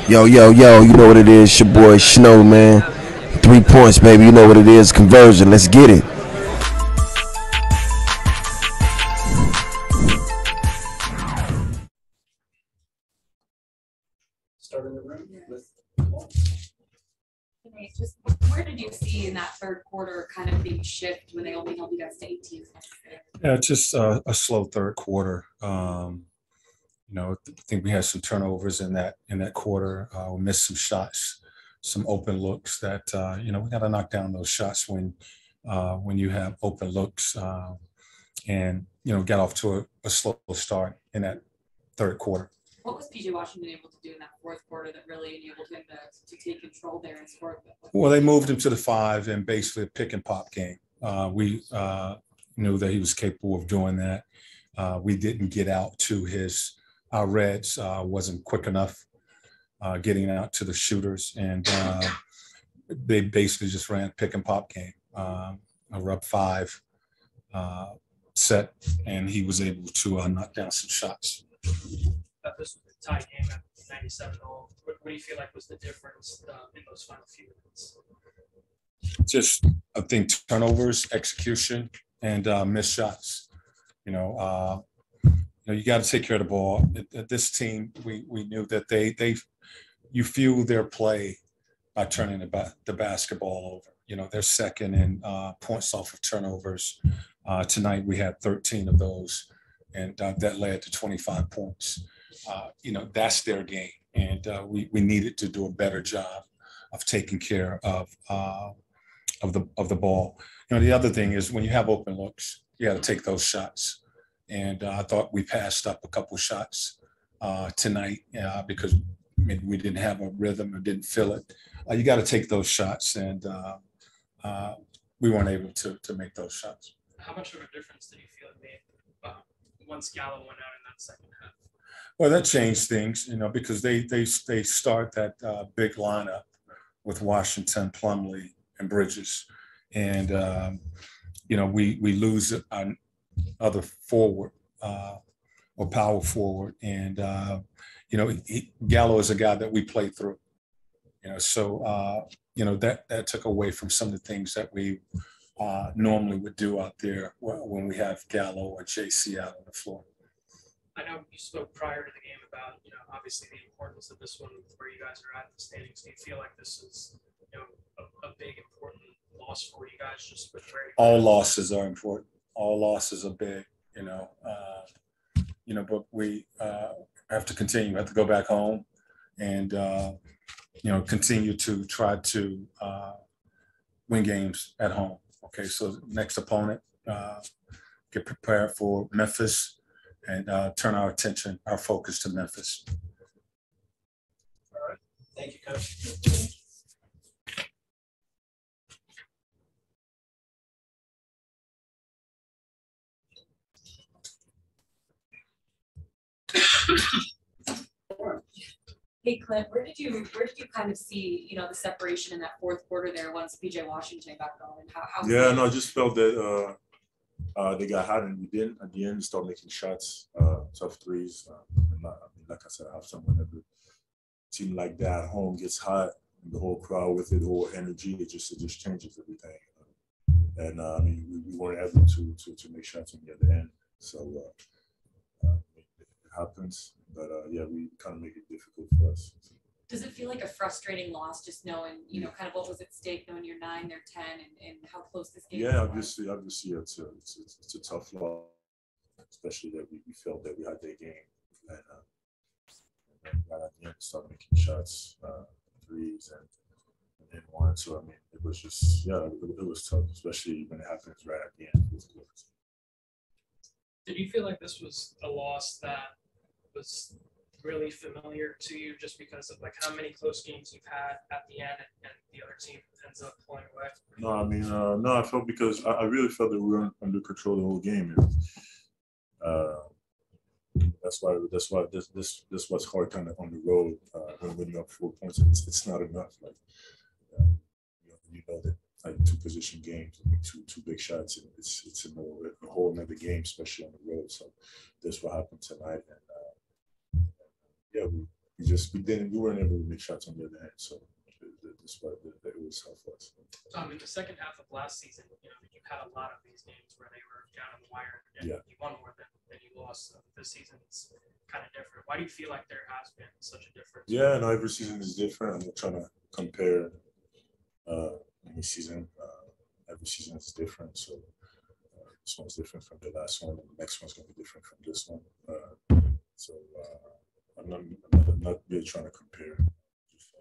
Yo, yo, yo, you know what it is, your boy Snow, man. 3 points, baby, you know what it is, conversion, let's get it. Starting the room with Just where did you see in that third quarter kind of big shift when they only held you guys to 18 points? Yeah, just a slow third quarter. I think we had some turnovers in that quarter. We missed some shots, some open looks that we got to knock down those shots when you have open looks, and get off to a slow start in that third quarter. What was PJ Washington able to do in that fourth quarter that really enabled him to take control there and score? Well, they moved him to the 5 and basically a pick and pop game. We knew that he was capable of doing that. We didn't get out to our Reds wasn't quick enough getting out to the shooters, and they basically just ran pick and pop game. A rub 5 set, and he was able to knock down some shots. This was a tie game at 97-all. What do you feel like was the difference in those final few minutes? Just, I think, turnovers, execution, and missed shots. You got to take care of the ball. This team, we knew that you fuel their play by turning the basketball over. They're second in points off of turnovers. Tonight we had 13 of those, and that led to 25 points. That's their game, and we needed to do a better job of taking care of the ball. The other thing is when you have open looks, you got to take those shots. And I thought we passed up a couple shots tonight because maybe we didn't have a rhythm or didn't feel it. You got to take those shots, and we weren't able to make those shots. How much of a difference did you feel it made once Gallo went out in that second half? Well, that changed things, because they start that big lineup with Washington, Plumlee, and Bridges, and we lose our other forward or power forward, and Gallo is a guy that we play through, so that took away from some of the things that we normally would do out there when we have Gallo or JC out on the floor. I know you spoke prior to the game about, obviously the importance of this one, where you guys are at the standings. Do you feel like this is, a big important loss for you guys? Just with where all losses are important. All losses are big, but we have to continue. We have to go back home and, continue to try to win games at home. Okay, so next opponent, get prepared for Memphis, and turn our focus to Memphis. All right. Thank you, Coach. Hey, Clint, where did you kind of see, the separation in that fourth quarter there once PJ Washington got going? I just felt that they got hot and we didn't. At the end, start making shots, tough threes. Like I said, I have someone that team like that at home gets hot, and the whole crowd with it, the whole energy, it just changes everything. And we weren't able to make shots on the other end, so it happens. But we kind of make it difficult for us. Does it feel like a frustrating loss, just knowing, kind of what was at stake, knowing you're 9, they're 10, and how close this game is? Yeah, obviously, it's a tough loss, especially that we felt that we had that game, and right at the end, started making shots, threes, and then one. So it was just it was tough, especially when it happens right at the end. Did you feel like this was a loss that was really familiar to you, just because of how many close games you've had at the end and the other team ends up pulling away? No, I felt because I really felt that we were under control the whole game. That's why this was hard kind of on the road when you're up 4 points. It's not enough. That 2-position games, two big shots, and it's a whole another game, especially on the road. So that's what happened tonight, and we weren't able to make shots on the other hand. So that's why it was tough for us. In the second half of last season, you had a lot of these games where they were down on the wire and you won more than you lost. This season it's kind of different. Why do you feel like there has been such a difference? Yeah, no, every season is different. I'm not trying to compare any season. Every season is different. So this one's different from the last one, and the next one's going to be different from this one. So I'm not really trying to compare. Just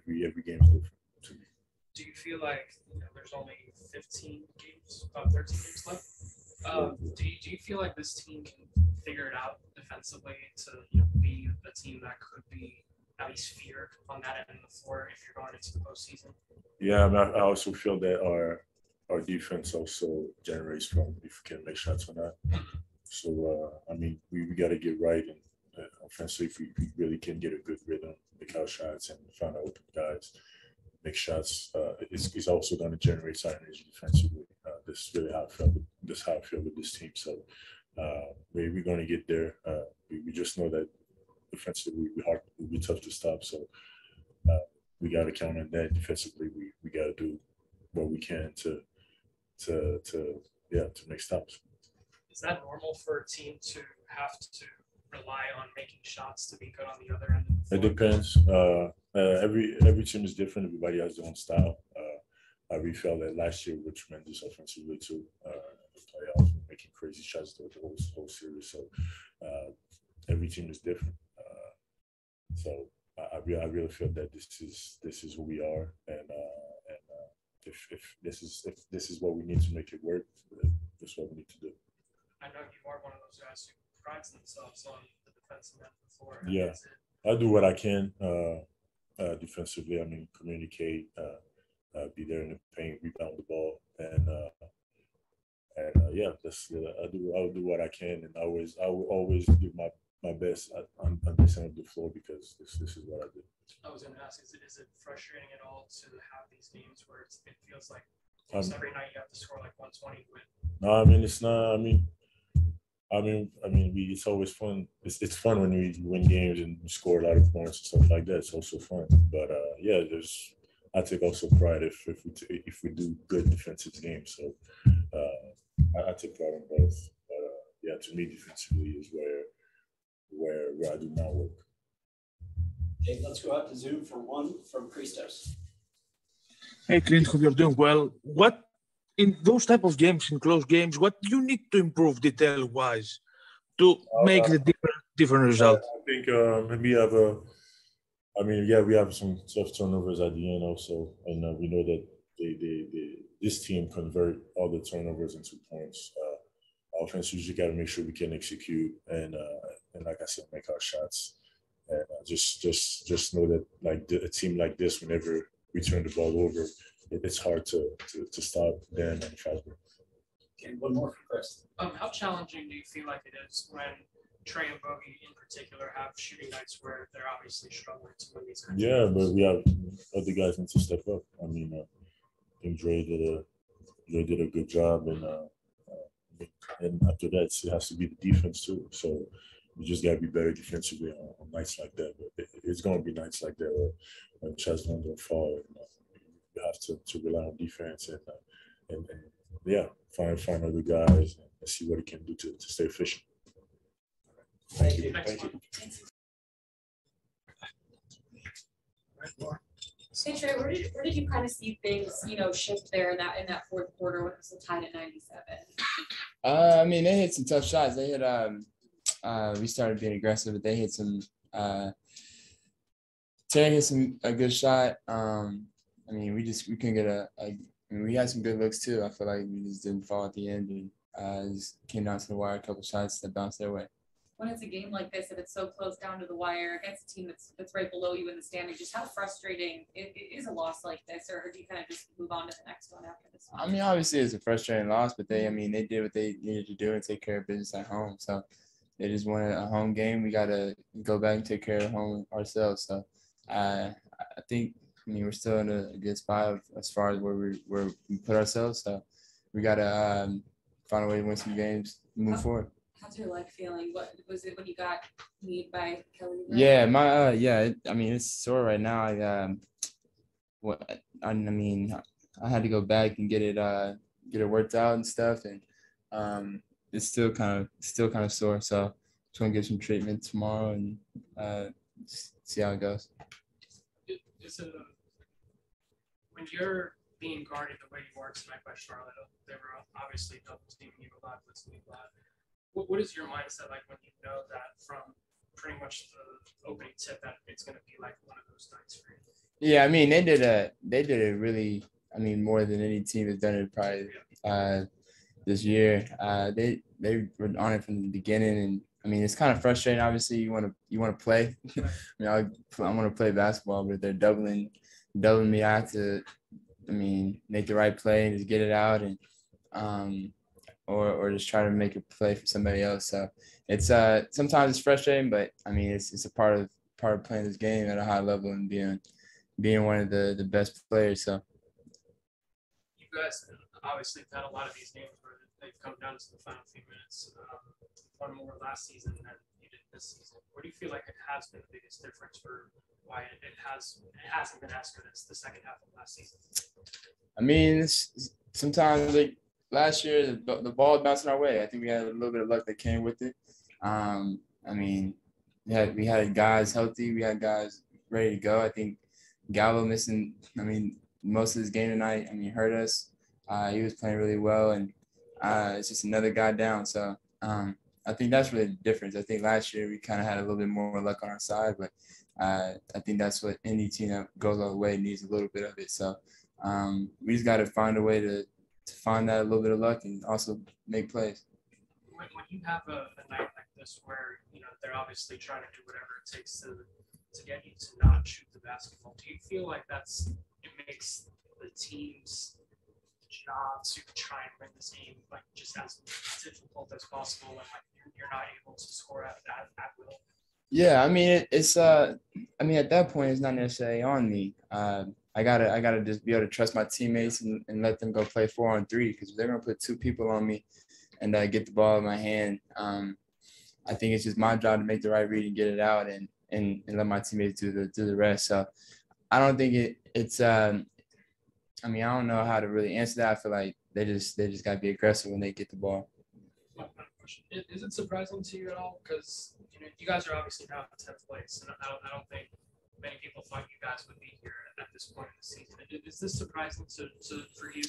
every game is different to me. Do you feel like there's only 13 games left? Do you feel like this team can figure it out defensively to be a team that could be at least feared on that end of the floor if you're going into the postseason? Yeah, I also feel that our defense also generates from if we can make shots or not. So we got to get right, and offensively, if we really can get a good rhythm, make our shots and find out open guys, make shots. It's also going to generate some energy defensively. This is really how I feel. This is how I feel with this team. So we're going to get there. We just know that defensively we'll be tough to stop. So we got to count on that. Defensively, we got to do what we can to make stops. Is that normal for a team to have to rely on making shots to be good on the other end of the floor? It depends. Every team is different. Everybody has their own style. I really felt that last year we were tremendous offensively too. The playoffs, making crazy shots the whole series. So every team is different. So I really feel that this is who we are, and if this is what we need to make it work, that's what we need to do. I know you are one of those guys who prides themselves on the defensive end of the floor. Yeah, I do what I can defensively. Communicate, be there in the paint, rebound the ball, and I'll do what I can, and I will always do my best on this end of the floor because this is what I do. I was going to ask, is it frustrating at all to have these games where it feels like every night you have to score like 120 to win? No, it's not. It's always fun. It's fun when we win games and score a lot of points and stuff like that. It's also fun. But I take also pride if we do good defensive games. So I take pride in both. But to me, defensively is where I do my work. Okay, let's go out to Zoom for one from Christos. Hey, Clint, hope you're doing well. What in those type of games, in close games, what do you need to improve detail-wise to make the different result? I think we have some tough turnovers at the end also, and we know that this team convert all the turnovers into points. Offense usually got to make sure we can execute and like I said, make our shots. And just know that like a team like this, whenever we turn the ball over, it's hard to stop them and fast break. Okay, one more for Chris. How challenging do you feel like it is when Trey and Bogey in particular have shooting nights where they're obviously struggling to win these games? Yeah, but we have other guys need to step up. I think Dre did a good job, and after that, it has to be the defense too. So we just got to be better defensively on nights like that. But it's going to be nights like that where when shots don't fall. You have to rely on defense and find other guys and see what he can do to stay efficient. Thank you. Thank you. Hey Trey, where did you kind of see things, shift there in that fourth quarter when it was tied at 97? They hit some tough shots. They hit we started being aggressive, but they hit some Terry hit a good shot. We couldn't get we had some good looks too. I feel like we just didn't fall at the end and just came down to the wire, a couple shots that bounced their way. When it's a game like this, if it's so close down to the wire against a team that's right below you in the standings, just how frustrating it is a loss like this, or do you kind of just move on to the next one after this one? Obviously it's a frustrating loss, but they did what they needed to do and take care of business at home. So they just wanted a home game. We got to go back and take care of home ourselves. So I think, we're still in a good spot as far as where we put ourselves. So we got to find a way to win some games and move forward. How How's your leg feeling? What was it when you got kneed by Kelly? Yeah, I mean, it's sore right now. I mean, I had to go back and get it worked out and stuff, and it's still kind of sore. So just gonna get some treatment tomorrow and see how it goes. Is it when you're being guarded the way you are tonight by Charlotte? They were obviously double teaming you a lot, blitzing you a lot. What is your mindset like when you know that from pretty much the opening tip that it's going to be like one of those nights for you? Yeah, I mean, they did it really. I mean, more than any team has done it probably this year. They were on it from the beginning, and I mean, it's kind of frustrating. Obviously, you want to play. I mean, I want to play basketball, but if they're doubling me, I have to. I mean, make the right play and just get it out, and or just try to make a play for somebody else. So it's sometimes it's frustrating, but I mean, it's a part of playing this game at a high level and being one of the best players. So you guys obviously have had a lot of these games where they've come down to the final few minutes. One more last season than you did this season. What do you feel like it has been the biggest difference for why it hasn't been as good as the second half of last season? I mean, sometimes like last year the ball bouncing our way. I think we had a little bit of luck that came with it. I mean, we had guys healthy. We had guys ready to go. I think Gallo missing, I mean, most of his game tonight, I mean, hurt us. He was playing really well, and it's just another guy down. So I think that's really the difference. I think last year we kind of had a little bit more luck on our side, but I think that's what any team that goes all the way needs, a little bit of it. So we just got to find a way to find that a little bit of luck and also make plays. When you have a night like this where, you know, they're obviously trying to do whatever it takes to get you to not shoot the basketball, do you feel like it makes the team's job to try and win this game like just as difficult as possible and like you're not able to score at will? Yeah, I mean I mean at that point it's not necessarily on me. I gotta just be able to trust my teammates and let them go play 4-on-3, because they're gonna put 2 people on me and get the ball in my hand. I think it's just my job to make the right read and get it out and let my teammates do the rest. So I don't think it's I mean, I don't know how to really answer that. I feel like they just gotta be aggressive when they get the ball. Is it surprising to you at all? Because you know you guys are obviously now in 10th place, and I don't think many people thought you guys would be here at this point in the season. Is this surprising for you?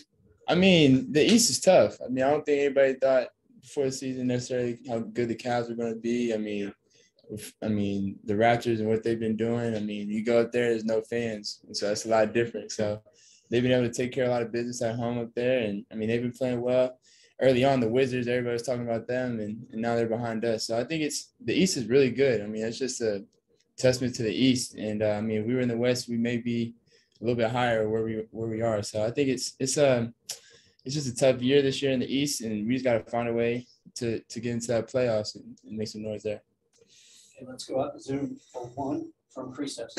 I mean, the East is tough. I mean, I don't think anybody thought before the season necessarily how good the Cavs were going to be. I mean, the Raptors and what they've been doing. I mean, you go up there, there's no fans, and so that's a lot different. So they've been able to take care of a lot of business at home up there, and I mean, they've been playing well. Early on, the Wizards, everybody was talking about them, and now they're behind us. So I think the East is really good. I mean, it's just a testament to the East. And I mean, if we were in the West, we may be a little bit higher where we are. So I think it's just a tough year this year in the East, and we just got to find a way to get into that playoffs and make some noise there. Okay, let's go out to Zoom for one from Christos.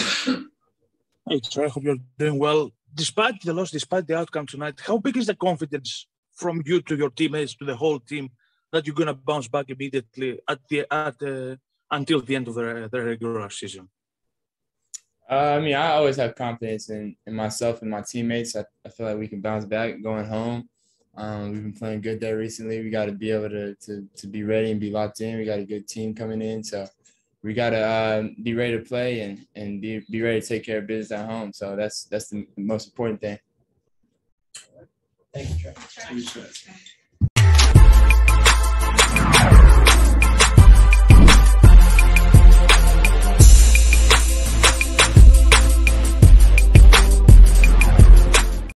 Hey, Troy, I hope you're doing well. Despite the loss, despite the outcome tonight, how big is the confidence from you to your teammates, to the whole team, that you're going to bounce back immediately until the end of the regular season? I mean, I always have confidence in myself and my teammates. I feel like we can bounce back going home. We've been playing good there recently. We got to be able to be ready and be locked in. We got a good team coming in, so we got to be ready to play and be ready to take care of business at home. So that's the most important thing. Thank you, Trey.